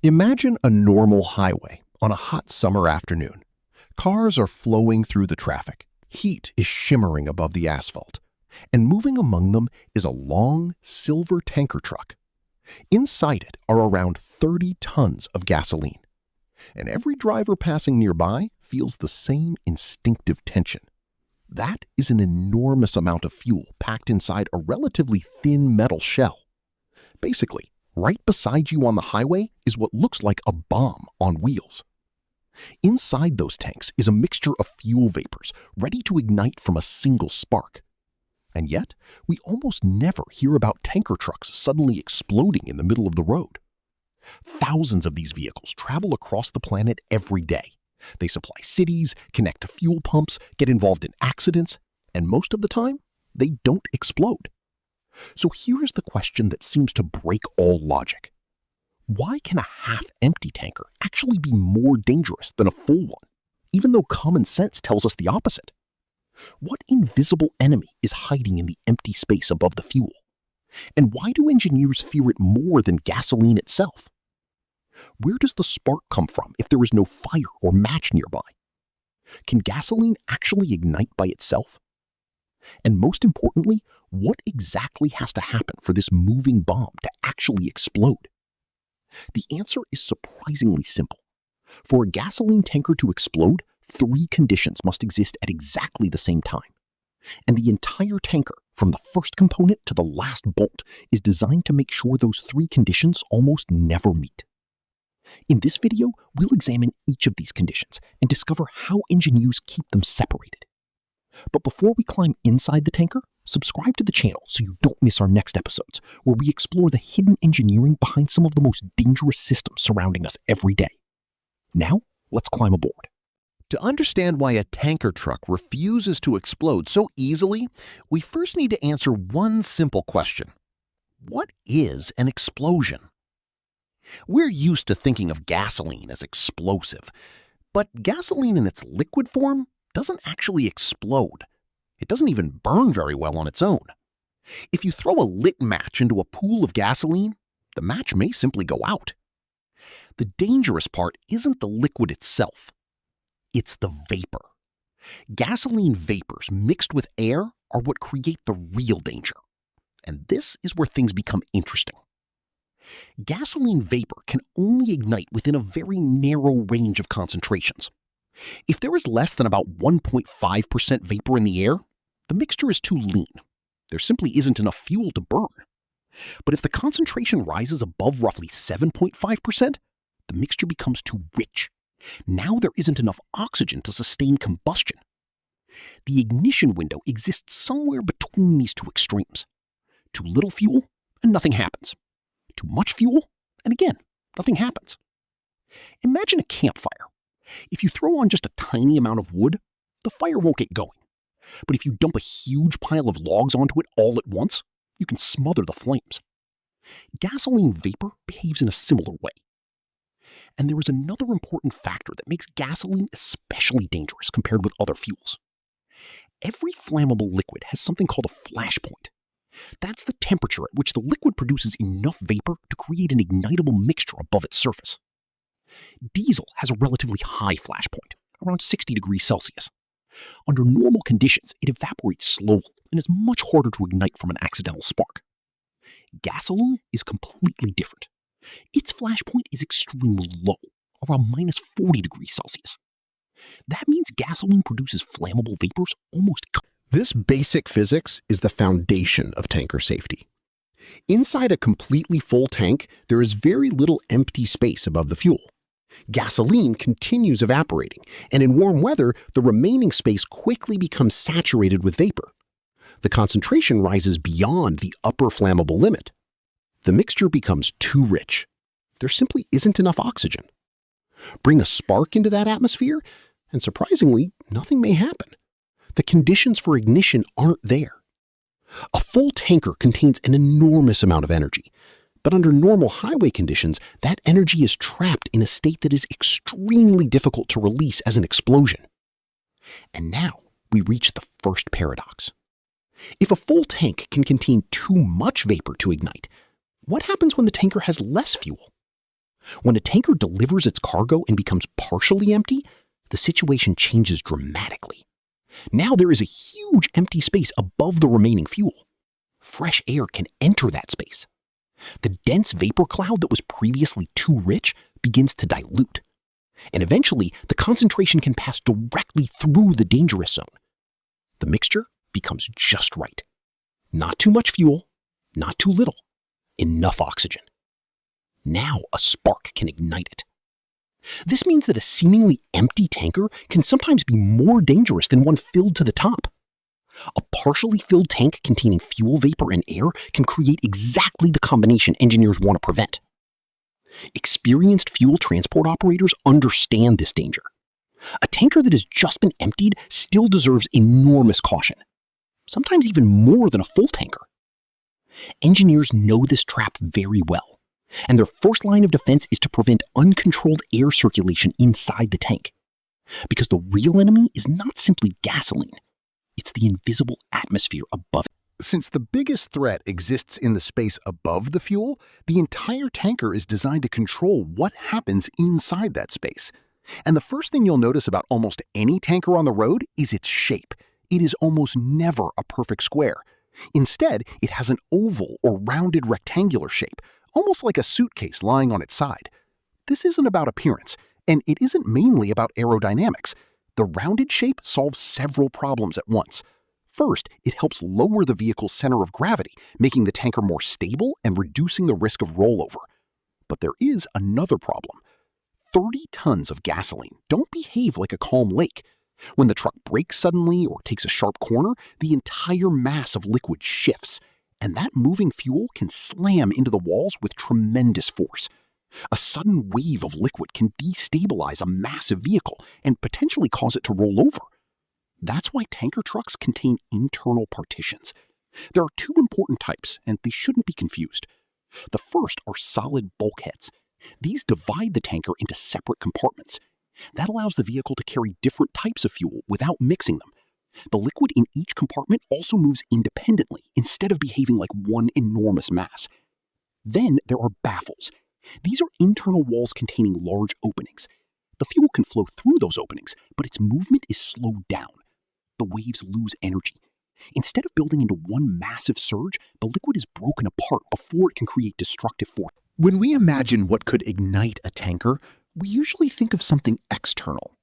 Imagine a normal highway on a hot summer afternoon. Cars are flowing through the traffic. Heat is shimmering above the asphalt. And moving among them is a long, silver tanker truck. Inside it are around 30 tons of gasoline. And every driver passing nearby feels the same instinctive tension. That is an enormous amount of fuel packed inside a relatively thin metal shell. Basically, right beside you on the highway is what looks like a bomb on wheels. Inside those tanks is a mixture of fuel vapors ready to ignite from a single spark. And yet, we almost never hear about tanker trucks suddenly exploding in the middle of the road. Thousands of these vehicles travel across the planet every day. They supply cities, connect to fuel pumps, get involved in accidents, and most of the time, they don't explode. So here's the question that seems to break all logic. Why can a half-empty tanker actually be more dangerous than a full one, even though common sense tells us the opposite? What invisible enemy is hiding in the empty space above the fuel? And why do engineers fear it more than gasoline itself? Where does the spark come from if there is no fire or match nearby? Can gasoline actually ignite by itself? And most importantly, what exactly has to happen for this moving bomb to actually explode? The answer is surprisingly simple. For a gasoline tanker to explode, 3 conditions must exist at exactly the same time. And the entire tanker, from the first component to the last bolt, is designed to make sure those 3 conditions almost never meet. In this video, we'll examine each of these conditions and discover how engineers keep them separated. But before we climb inside the tanker, subscribe to the channel so you don't miss our next episodes, where we explore the hidden engineering behind some of the most dangerous systems surrounding us every day. Now, let's climb aboard. To understand why a tanker truck refuses to explode so easily, we first need to answer one simple question. What is an explosion? We're used to thinking of gasoline as explosive, but gasoline in its liquid form doesn't actually explode. It doesn't even burn very well on its own. If you throw a lit match into a pool of gasoline, the match may simply go out. The dangerous part isn't the liquid itself. It's the vapor. Gasoline vapors mixed with air are what create the real danger. And this is where things become interesting. Gasoline vapor can only ignite within a very narrow range of concentrations. If there is less than about 1.5% vapor in the air, the mixture is too lean. There simply isn't enough fuel to burn. But if the concentration rises above roughly 7.5%, the mixture becomes too rich. Now there isn't enough oxygen to sustain combustion. The ignition window exists somewhere between these two extremes. Too little fuel, and nothing happens. Too much fuel, and again, nothing happens. Imagine a campfire. If you throw on just a tiny amount of wood, the fire won't get going. But if you dump a huge pile of logs onto it all at once, you can smother the flames. Gasoline vapor behaves in a similar way. And there is another important factor that makes gasoline especially dangerous compared with other fuels. Every flammable liquid has something called a flash point. That's the temperature at which the liquid produces enough vapor to create an ignitable mixture above its surface. Diesel has a relatively high flash point, around 60 degrees Celsius. Under normal conditions, it evaporates slowly and is much harder to ignite from an accidental spark. Gasoline is completely different. Its flash point is extremely low, around minus 40 degrees Celsius. That means gasoline produces flammable vapors almost. This basic physics is the foundation of tanker safety. Inside a completely full tank, there is very little empty space above the fuel. Gasoline continues evaporating, and in warm weather, the remaining space quickly becomes saturated with vapor. The concentration rises beyond the upper flammable limit. The mixture becomes too rich. There simply isn't enough oxygen. Bring a spark into that atmosphere, and surprisingly, nothing may happen. The conditions for ignition aren't there. A full tanker contains an enormous amount of energy, but under normal highway conditions, that energy is trapped in a state that is extremely difficult to release as an explosion. And now we reach the first paradox. If a full tank can contain too much vapor to ignite, what happens when the tanker has less fuel? When a tanker delivers its cargo and becomes partially empty, the situation changes dramatically. Now there is a huge empty space above the remaining fuel. Fresh air can enter that space. The dense vapor cloud that was previously too rich begins to dilute. And eventually, the concentration can pass directly through the dangerous zone. The mixture becomes just right. Not too much fuel, not too little. Enough oxygen. Now a spark can ignite it. This means that a seemingly empty tanker can sometimes be more dangerous than one filled to the top. A partially filled tank containing fuel vapor and air can create exactly the combination engineers want to prevent. Experienced fuel transport operators understand this danger. A tanker that has just been emptied still deserves enormous caution, sometimes even more than a full tanker. Engineers know this trap very well, and their first line of defense is to prevent uncontrolled air circulation inside the tank. Because the real enemy is not simply gasoline, it's the invisible atmosphere above it. Since the biggest threat exists in the space above the fuel, the entire tanker is designed to control what happens inside that space. And the first thing you'll notice about almost any tanker on the road is its shape. It is almost never a perfect square. Instead, it has an oval or rounded rectangular shape, almost like a suitcase lying on its side. This isn't about appearance, and it isn't mainly about aerodynamics. The rounded shape solves several problems at once. First, it helps lower the vehicle's center of gravity, making the tanker more stable and reducing the risk of rollover. But there is another problem. 30 tons of gasoline don't behave like a calm lake. When the truck brakes suddenly or takes a sharp corner, the entire mass of liquid shifts, and that moving fuel can slam into the walls with tremendous force. A sudden wave of liquid can destabilize a massive vehicle and potentially cause it to roll over. That's why tanker trucks contain internal partitions. There are two important types, and they shouldn't be confused. The first are solid bulkheads. These divide the tanker into separate compartments. That allows the vehicle to carry different types of fuel without mixing them. The liquid in each compartment also moves independently instead of behaving like one enormous mass. Then there are baffles. These are internal walls containing large openings. The fuel can flow through those openings, but its movement is slowed down. The waves lose energy. Instead of building into one massive surge, the liquid is broken apart before it can create destructive force. When we imagine what could ignite a tanker, we usually think of something external.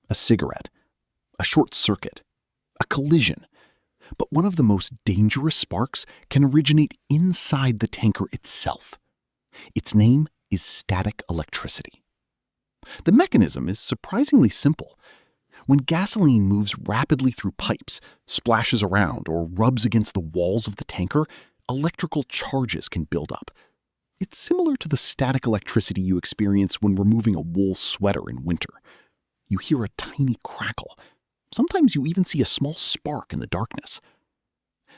A cigarette, a short circuit, a collision. But one of the most dangerous sparks can originate inside the tanker itself. Its name is static electricity. The mechanism is surprisingly simple. When gasoline moves rapidly through pipes, splashes around, or rubs against the walls of the tanker, electrical charges can build up. It's similar to the static electricity you experience when removing a wool sweater in winter. You hear a tiny crackle. Sometimes you even see a small spark in the darkness.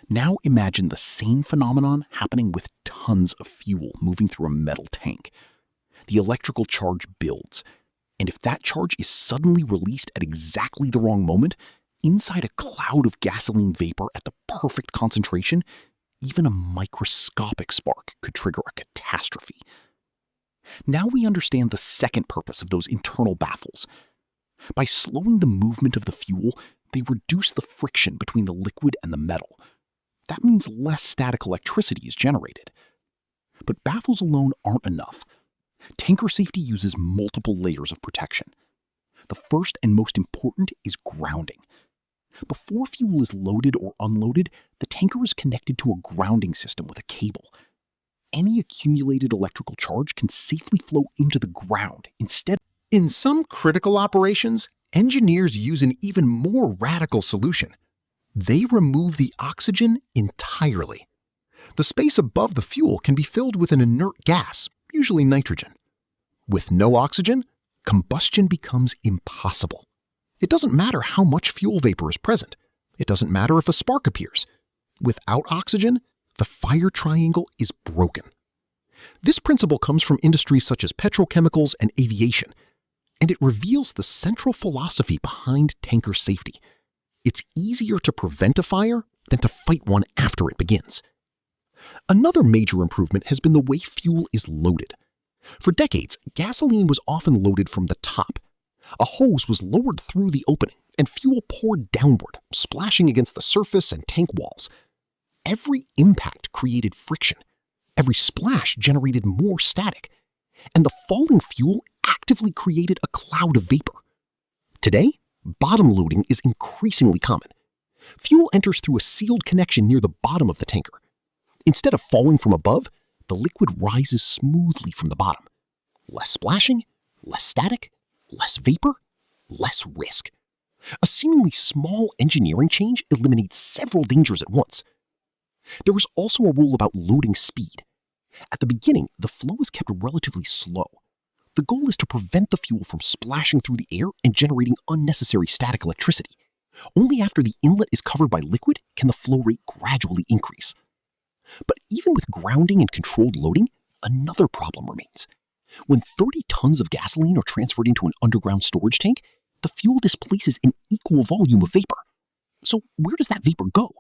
Now imagine the same phenomenon happening with tons of fuel moving through a metal tank. The electrical charge builds, and if that charge is suddenly released at exactly the wrong moment, inside a cloud of gasoline vapor at the perfect concentration, even a microscopic spark could trigger a catastrophe. Now we understand the second purpose of those internal baffles. By slowing the movement of the fuel, they reduce the friction between the liquid and the metal. That means less static electricity is generated. But baffles alone aren't enough. Tanker safety uses multiple layers of protection. The first and most important is grounding. Before fuel is loaded or unloaded, the tanker is connected to a grounding system with a cable. Any accumulated electrical charge can safely flow into the ground instead. In some critical operations, engineers use an even more radical solution. They remove the oxygen entirely. The space above the fuel can be filled with an inert gas, usually nitrogen. With no oxygen, combustion becomes impossible. It doesn't matter how much fuel vapor is present. It doesn't matter if a spark appears. Without oxygen, the fire triangle is broken. This principle comes from industries such as petrochemicals and aviation, and it reveals the central philosophy behind tanker safety. It's easier to prevent a fire than to fight one after it begins. Another major improvement has been the way fuel is loaded. For decades, gasoline was often loaded from the top. A hose was lowered through the opening, and fuel poured downward, splashing against the surface and tank walls. Every impact created friction. Every splash generated more static. And the falling fuel actively created a cloud of vapor. Today, bottom loading is increasingly common. Fuel enters through a sealed connection near the bottom of the tanker. Instead of falling from above, the liquid rises smoothly from the bottom. Less splashing, less static, less vapor, less risk. A seemingly small engineering change eliminates several dangers at once. There is also a rule about loading speed. At the beginning, the flow is kept relatively slow. The goal is to prevent the fuel from splashing through the air and generating unnecessary static electricity. Only after the inlet is covered by liquid can the flow rate gradually increase. But even with grounding and controlled loading, another problem remains. When 30 tons of gasoline are transferred into an underground storage tank, the fuel displaces an equal volume of vapor. So where does that vapor go?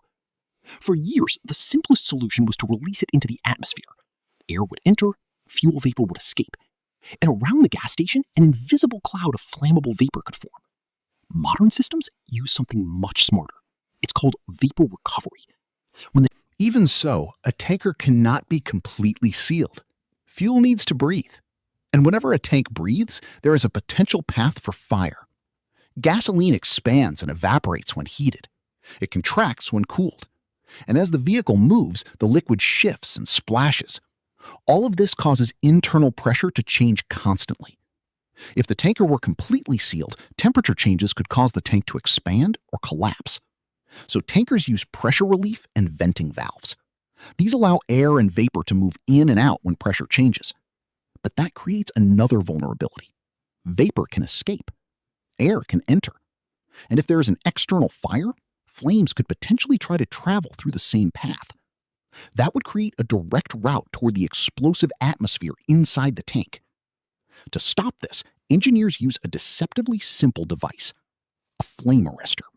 For years, the simplest solution was to release it into the atmosphere. Air would enter, fuel vapor would escape. And around the gas station, an invisible cloud of flammable vapor could form. Modern systems use something much smarter. It's called vapor recovery. Even so, a tanker cannot be completely sealed. Fuel needs to breathe. And whenever a tank breathes, there is a potential path for fire. Gasoline expands and evaporates when heated. It contracts when cooled. And as the vehicle moves, the liquid shifts and splashes. All of this causes internal pressure to change constantly. If the tanker were completely sealed, temperature changes could cause the tank to expand or collapse. So tankers use pressure relief and venting valves. These allow air and vapor to move in and out when pressure changes. But that creates another vulnerability. Vapor can escape. Air can enter. And if there is an external fire, flames could potentially try to travel through the same path. That would create a direct route toward the explosive atmosphere inside the tank. To stop this, engineers use a deceptively simple device, a flame arrestor.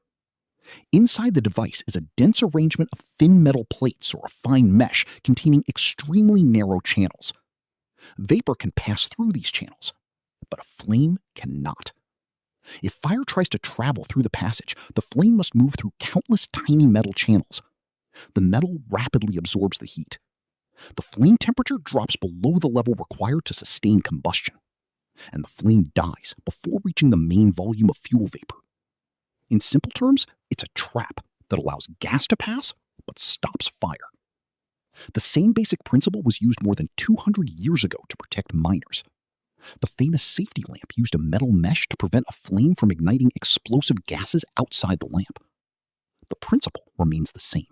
Inside the device is a dense arrangement of thin metal plates or a fine mesh containing extremely narrow channels. Vapor can pass through these channels, but a flame cannot. If fire tries to travel through the passage, the flame must move through countless tiny metal channels. The metal rapidly absorbs the heat. The flame temperature drops below the level required to sustain combustion, and the flame dies before reaching the main volume of fuel vapor. In simple terms, it's a trap that allows gas to pass but stops fire. The same basic principle was used more than 200 years ago to protect miners. The famous safety lamp used a metal mesh to prevent a flame from igniting explosive gases outside the lamp. The principle remains the same.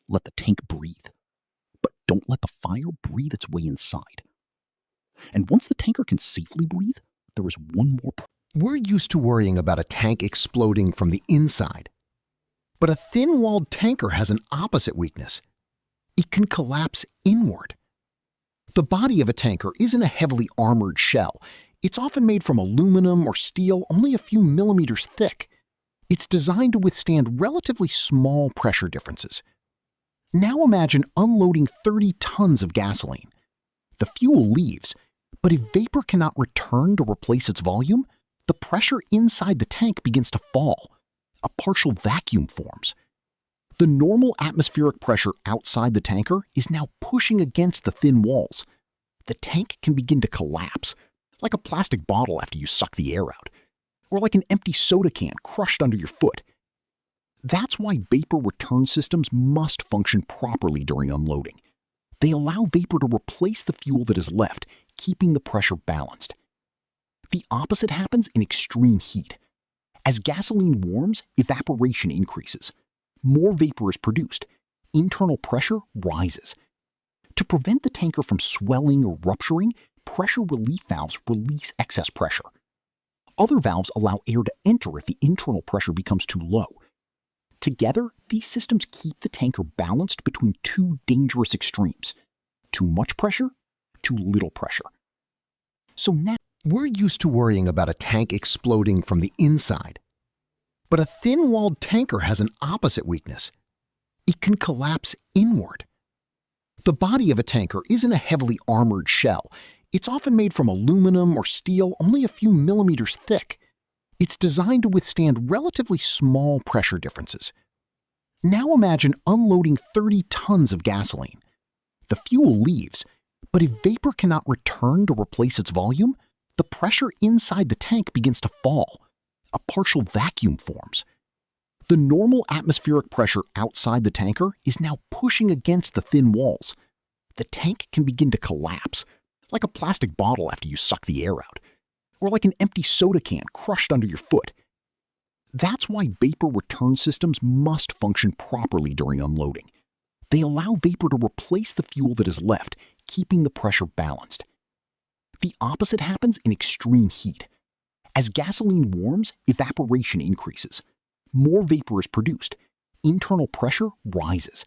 Let the tank breathe, but don't let the fire breathe its way inside. And once the tanker can safely breathe, there is one more problem. We're used to worrying about a tank exploding from the inside. But a thin-walled tanker has an opposite weakness. It can collapse inward. The body of a tanker isn't a heavily armored shell. It's often made from aluminum or steel only a few millimeters thick. It's designed to withstand relatively small pressure differences. Now imagine unloading 30 tons of gasoline. The fuel leaves, but if vapor cannot return to replace its volume, the pressure inside the tank begins to fall. A partial vacuum forms. The normal atmospheric pressure outside the tanker is now pushing against the thin walls. The tank can begin to collapse, like a plastic bottle after you suck the air out, or like an empty soda can crushed under your foot. That's why vapor return systems must function properly during unloading. They allow vapor to replace the fuel that is left, keeping the pressure balanced. The opposite happens in extreme heat. As gasoline warms, evaporation increases. More vapor is produced. Internal pressure rises. To prevent the tanker from swelling or rupturing, pressure relief valves release excess pressure. Other valves allow air to enter if the internal pressure becomes too low. Together, these systems keep the tanker balanced between two dangerous extremes: too much pressure, too little pressure. So now, we're used to worrying about a tank exploding from the inside. But a thin-walled tanker has an opposite weakness. It can collapse inward. The body of a tanker isn't a heavily armored shell. It's often made from aluminum or steel, only a few millimeters thick. It's designed to withstand relatively small pressure differences. Now imagine unloading 30 tons of gasoline. The fuel leaves, but if vapor cannot return to replace its volume, the pressure inside the tank begins to fall. A partial vacuum forms. The normal atmospheric pressure outside the tanker is now pushing against the thin walls. The tank can begin to collapse, like a plastic bottle after you suck the air out, or like an empty soda can crushed under your foot. That's why vapor return systems must function properly during unloading. They allow vapor to replace the fuel that is left, keeping the pressure balanced. The opposite happens in extreme heat. As gasoline warms, evaporation increases. More vapor is produced. Internal pressure rises.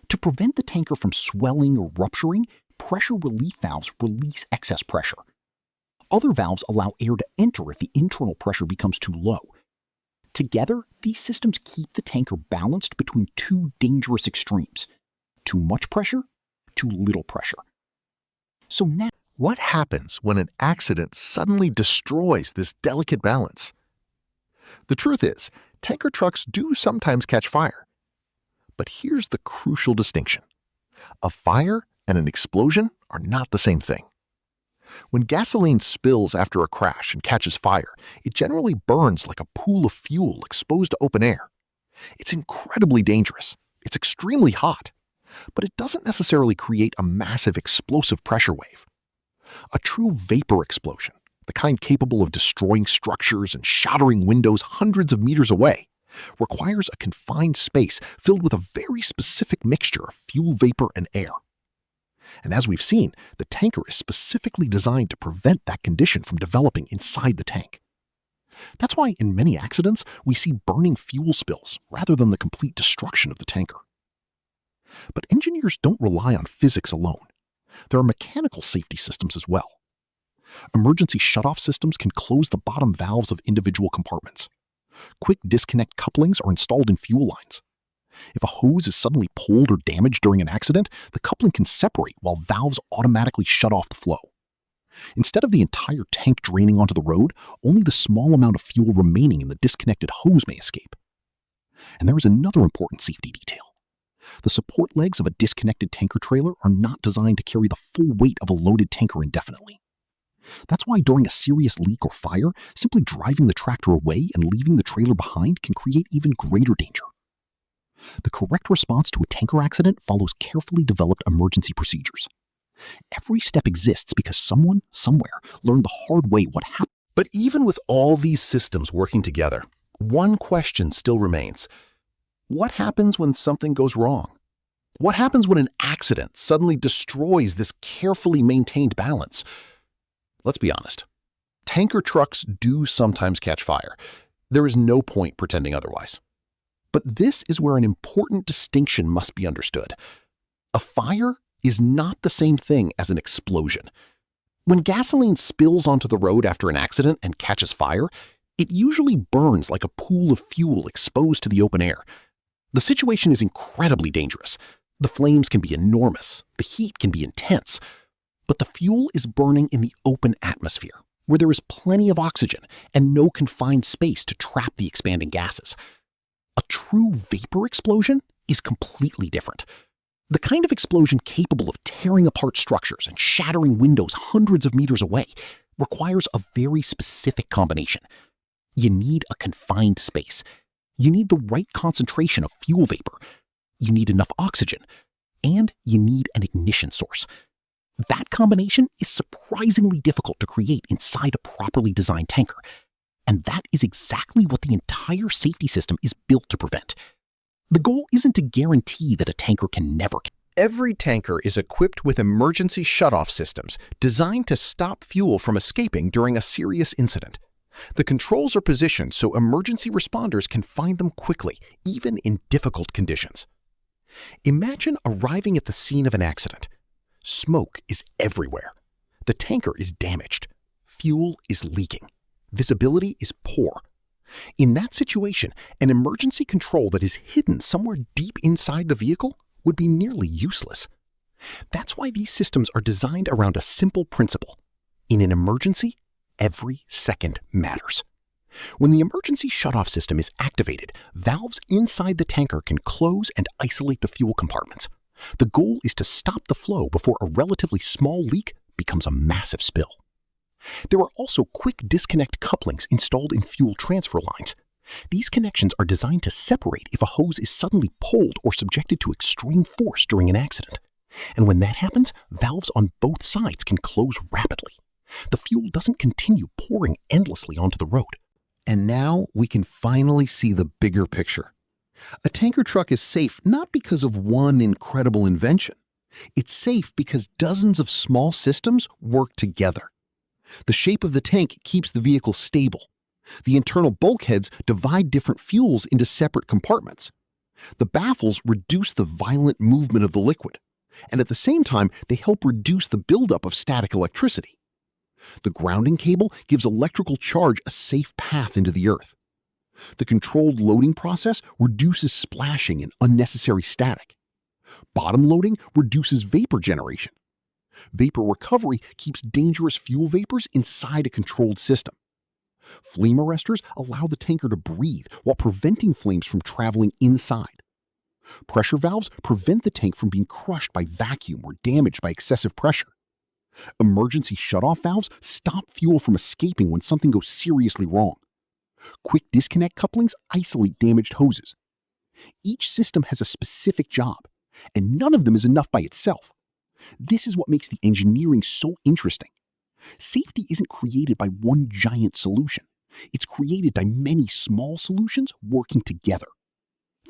To prevent the tanker from swelling or rupturing, pressure relief valves release excess pressure. Other valves allow air to enter if the internal pressure becomes too low. Together, these systems keep the tanker balanced between two dangerous extremes: too much pressure, too little pressure. So now, What happens when an accident suddenly destroys this delicate balance? The truth is, tanker trucks do sometimes catch fire. But here's the crucial distinction. A fire and an explosion are not the same thing. When gasoline spills after a crash and catches fire, it generally burns like a pool of fuel exposed to open air. It's incredibly dangerous. It's extremely hot. But it doesn't necessarily create a massive explosive pressure wave. A true vapor explosion, the kind capable of destroying structures and shattering windows hundreds of meters away, requires a confined space filled with a very specific mixture of fuel vapor and air. And as we've seen, the tanker is specifically designed to prevent that condition from developing inside the tank. That's why in many accidents, we see burning fuel spills rather than the complete destruction of the tanker. But engineers don't rely on physics alone. There are mechanical safety systems as well. Emergency shutoff systems can close the bottom valves of individual compartments. Quick disconnect couplings are installed in fuel lines. If a hose is suddenly pulled or damaged during an accident, the coupling can separate while valves automatically shut off the flow. Instead of the entire tank draining onto the road, only the small amount of fuel remaining in the disconnected hose may escape. And there is another important safety detail. The support legs of a disconnected tanker trailer are not designed to carry the full weight of a loaded tanker indefinitely. That's why during a serious leak or fire, simply driving the tractor away and leaving the trailer behind can create even greater danger. The correct response to a tanker accident follows carefully developed emergency procedures. Every step exists because someone, somewhere, learned the hard way what happened. But even with all these systems working together, one question still remains. What happens when something goes wrong? What happens when an accident suddenly destroys this carefully maintained balance? Let's be honest. Tanker trucks do sometimes catch fire. There is no point pretending otherwise. But this is where an important distinction must be understood. A fire is not the same thing as an explosion. When gasoline spills onto the road after an accident and catches fire, it usually burns like a pool of fuel exposed to the open air. The situation is incredibly dangerous. The flames can be enormous, the heat can be intense, but the fuel is burning in the open atmosphere, where there is plenty of oxygen and no confined space to trap the expanding gases. A true vapor explosion is completely different. The kind of explosion capable of tearing apart structures and shattering windows hundreds of meters away requires a very specific combination. You need a confined space. You need the right concentration of fuel vapor. You need enough oxygen. And you need an ignition source. That combination is surprisingly difficult to create inside a properly designed tanker. And that is exactly what the entire safety system is built to prevent. The goal isn't to guarantee that a tanker can never. Every tanker is equipped with emergency shutoff systems designed to stop fuel from escaping during a serious incident. The controls are positioned so emergency responders can find them quickly, even in difficult conditions. Imagine arriving at the scene of an accident. Smoke is everywhere. The tanker is damaged. Fuel is leaking. Visibility is poor. In that situation, an emergency control that is hidden somewhere deep inside the vehicle would be nearly useless. That's why these systems are designed around a simple principle. In an emergency, every second matters. When the emergency shutoff system is activated, valves inside the tanker can close and isolate the fuel compartments. The goal is to stop the flow before a relatively small leak becomes a massive spill. There are also quick disconnect couplings installed in fuel transfer lines. These connections are designed to separate if a hose is suddenly pulled or subjected to extreme force during an accident. And when that happens, valves on both sides can close rapidly. The fuel doesn't continue pouring endlessly onto the road. And now we can finally see the bigger picture. A tanker truck is safe not because of one incredible invention. It's safe because dozens of small systems work together. The shape of the tank keeps the vehicle stable. The internal bulkheads divide different fuels into separate compartments. The baffles reduce the violent movement of the liquid, and at the same time, they help reduce the buildup of static electricity. The grounding cable gives electrical charge a safe path into the earth. The controlled loading process reduces splashing and unnecessary static. Bottom loading reduces vapor generation. Vapor recovery keeps dangerous fuel vapors inside a controlled system. Flame arrestors allow the tanker to breathe while preventing flames from traveling inside. Pressure valves prevent the tank from being crushed by vacuum or damaged by excessive pressure. Emergency shutoff valves stop fuel from escaping when something goes seriously wrong. Quick disconnect couplings isolate damaged hoses. Each system has a specific job, and none of them is enough by itself. This is what makes the engineering so interesting. Safety isn't created by one giant solution. It's created by many small solutions working together.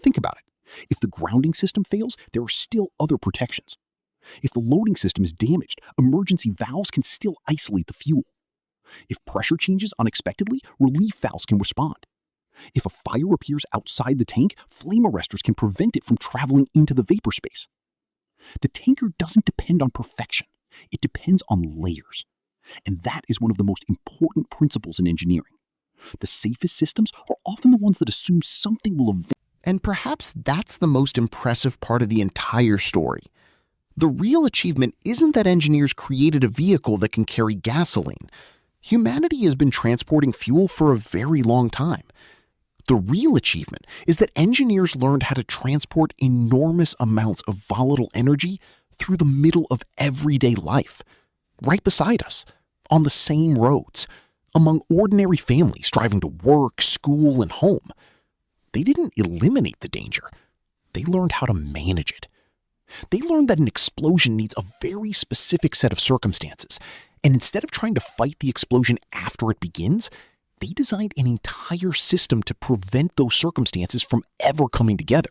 Think about it. If the grounding system fails, there are still other protections. If the loading system is damaged, emergency valves can still isolate the fuel. If pressure changes unexpectedly, relief valves can respond. If a fire appears outside the tank, flame arrestors can prevent it from traveling into the vapor space. The tanker doesn't depend on perfection. It depends on layers. And that is one of the most important principles in engineering. The safest systems are often the ones that assume something will eventually. And perhaps that's the most impressive part of the entire story. The real achievement isn't that engineers created a vehicle that can carry gasoline. Humanity has been transporting fuel for a very long time. The real achievement is that engineers learned how to transport enormous amounts of volatile energy through the middle of everyday life, right beside us, on the same roads, among ordinary families driving to work, school, and home. They didn't eliminate the danger. They learned how to manage it. They learned that an explosion needs a very specific set of circumstances, and instead of trying to fight the explosion after it begins, they designed an entire system to prevent those circumstances from ever coming together.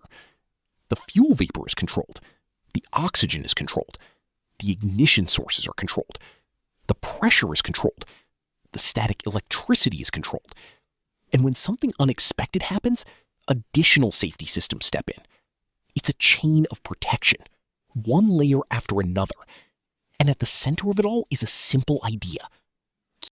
The fuel vapor is controlled. The oxygen is controlled. The ignition sources are controlled. The pressure is controlled. The static electricity is controlled. And when something unexpected happens, additional safety systems step in. It's a chain of protection, one layer after another. And at the center of it all is a simple idea.